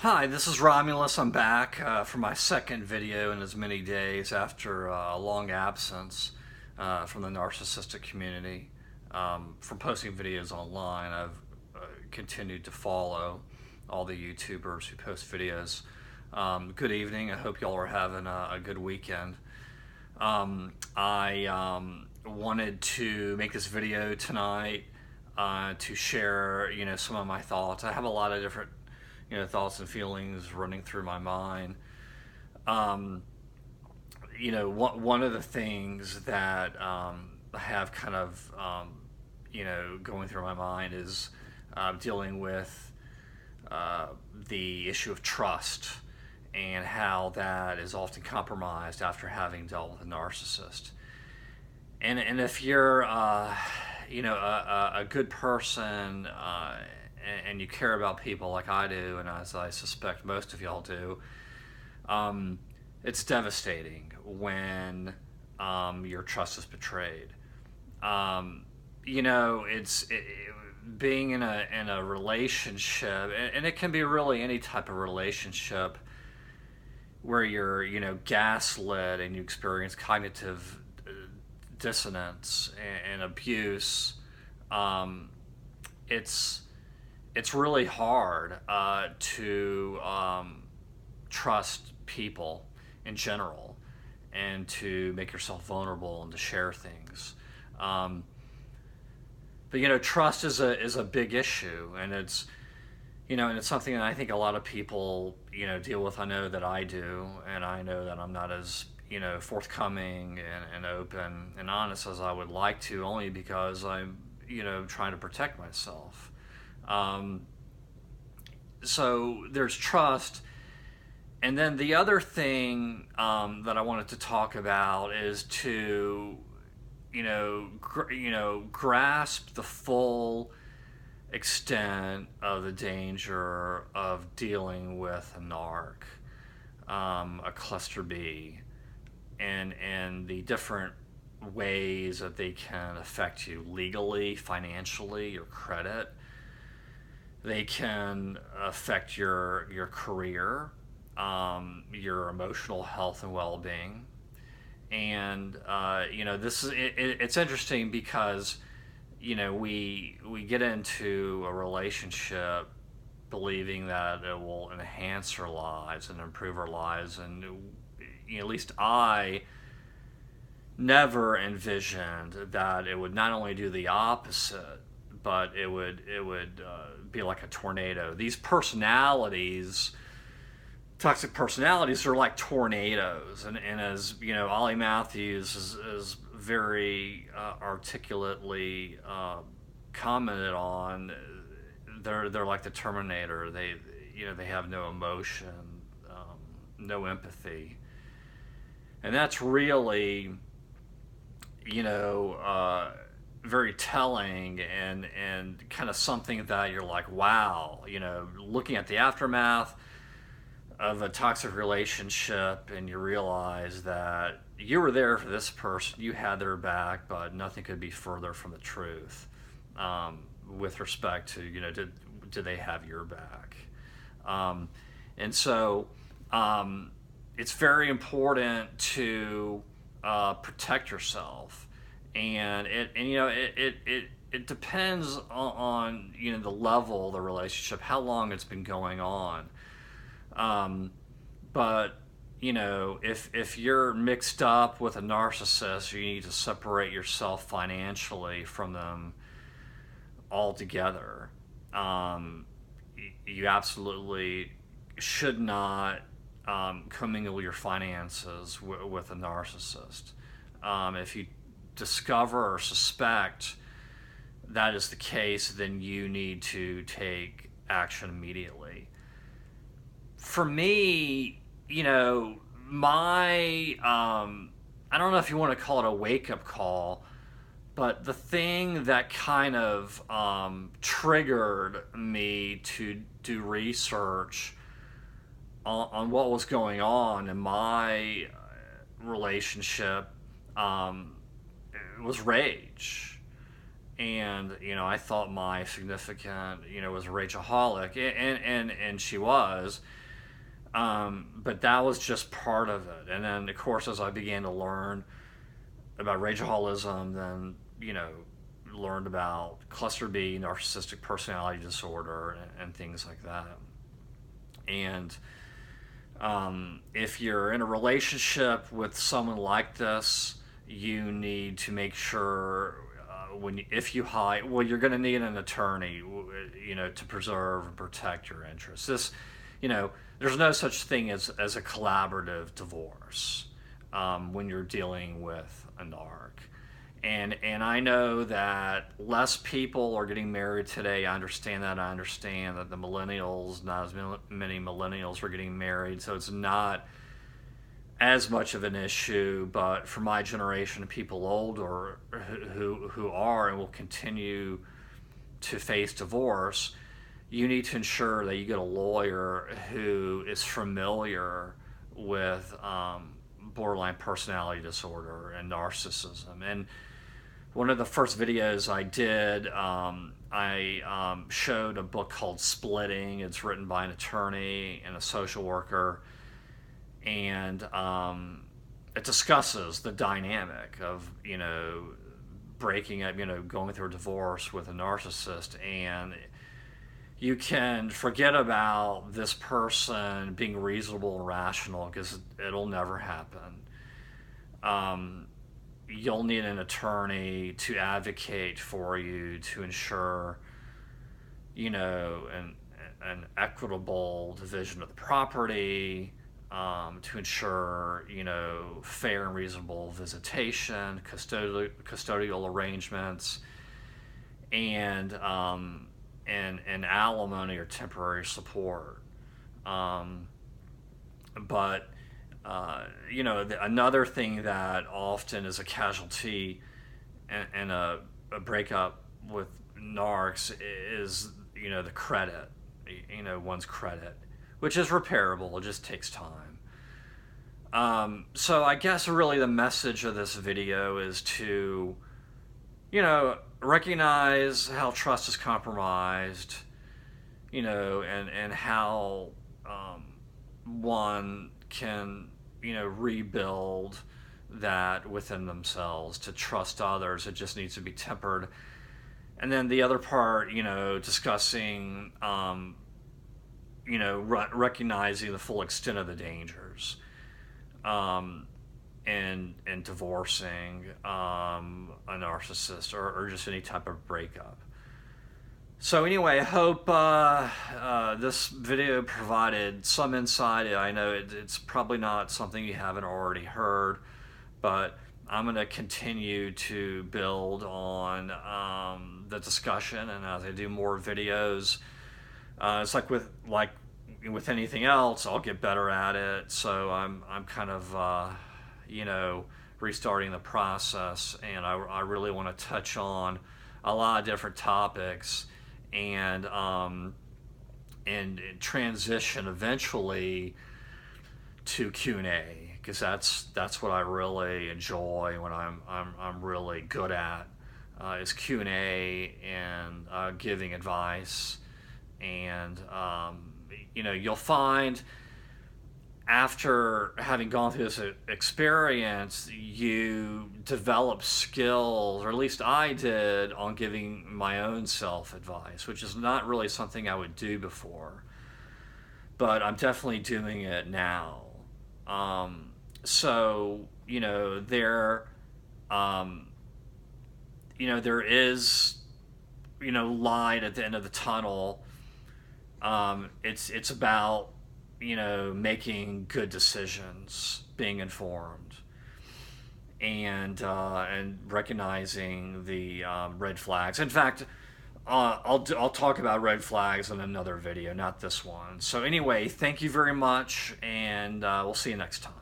Hi, this is Romulus. I'm back for my second video in as many days after a long absence from the narcissistic community. From posting videos online, I've continued to follow all the YouTubers who post videos. Good evening. I hope y'all are having a good weekend. I wanted to make this video tonight to share, some of my thoughts. I have a lot of different thoughts and feelings running through my mind. One of the things that I have kind of, going through my mind is dealing with the issue of trust and how that is often compromised after having dealt with a narcissist. And if you're, a good person, and you care about people like I do, and as I suspect most of y'all do, it's devastating when your trust is betrayed. Being in a relationship, and it can be really any type of relationship where you're gaslit and you experience cognitive dissonance and abuse. It's really hard to trust people in general and to make yourself vulnerable and to share things. But trust is a big issue, and it's something that I think a lot of people deal with. I know that I do, and I know that I'm not as forthcoming and open and honest as I would like to, only because I'm trying to protect myself. So there's trust, and then the other thing that I wanted to talk about is to grasp the full extent of the danger of dealing with a narc, a cluster B, and the different ways that they can affect you legally, financially, your credit. They can affect your career, your emotional health and well-being. And it's interesting because we get into a relationship believing that it will enhance our lives and improve our lives, and at least I never envisioned that it would not only do the opposite, but it would be like a tornado. These personalities, toxic personalities, are like tornadoes, and as Ollie Matthews is very articulately commented on, they're like the Terminator. They have no emotion, no empathy, and that's really very telling, and kind of something that you're like, wow, looking at the aftermath of a toxic relationship, and you realize that you were there for this person, you had their back, but nothing could be further from the truth with respect to did they have your back. And so it's very important to protect yourself. And it depends on the level of the relationship, how long it's been going on. But if you're mixed up with a narcissist, you need to separate yourself financially from them altogether. You absolutely should not commingle your finances with a narcissist. If you discover or suspect that is the case, then you need to take action immediately. For me, my I don't know if you want to call it a wake-up call, but the thing that kind of triggered me to do research on what was going on in my relationship was rage. and I thought my significant was a rageaholic, and she was, but that was just part of it. And then of course as I began to learn about rageaholism, then learned about cluster B, narcissistic personality disorder, and things like that. And if you're in a relationship with someone like this, you need to make sure if you hide, well, you're going to need an attorney, to preserve and protect your interests. There's no such thing as a collaborative divorce when you're dealing with a narc. And I know that less people are getting married today. I understand that. I understand that the millennials, not as many millennials are getting married, so it's not as much of an issue. But for my generation, people older who are and will continue to face divorce, you need to ensure that you get a lawyer who is familiar with borderline personality disorder and narcissism. And one of the first videos I did, I showed a book called Splitting. It's written by an attorney and a social worker, and it discusses the dynamic of breaking up, going through a divorce with a narcissist. And you can forget about this person being reasonable and rational, because it'll never happen. You'll need an attorney to advocate for you, to ensure an equitable division of the property, to ensure fair and reasonable visitation, custodial arrangements, and alimony or temporary support. But another thing that often is a casualty in a breakup with narcs is the credit, one's credit, which is repairable. It just takes time. So I guess really the message of this video is to recognize how trust is compromised, and how one can rebuild that within themselves. To trust others, it just needs to be tempered. And then the other part, discussing recognizing the full extent of the dangers, and divorcing a narcissist, or just any type of breakup. So anyway, I hope this video provided some insight. I know it's probably not something you haven't already heard, but I'm going to continue to build on the discussion, and as I do more videos, it's like with anything else, I'll get better at it. So I'm kind of restarting the process, and I really want to touch on a lot of different topics, and transition eventually to Q&A, because that's what I really enjoy, when I'm really good at, is Q&A and giving advice. And you'll find, after having gone through this experience, you develop skills, or at least I did, on giving my own self advice, which is not really something I would do before, but I'm definitely doing it now. So there is light at the end of the tunnel. It's about making good decisions, being informed, and recognizing the red flags. In fact, I'll talk about red flags in another video, not this one. So anyway, thank you very much, and we'll see you next time.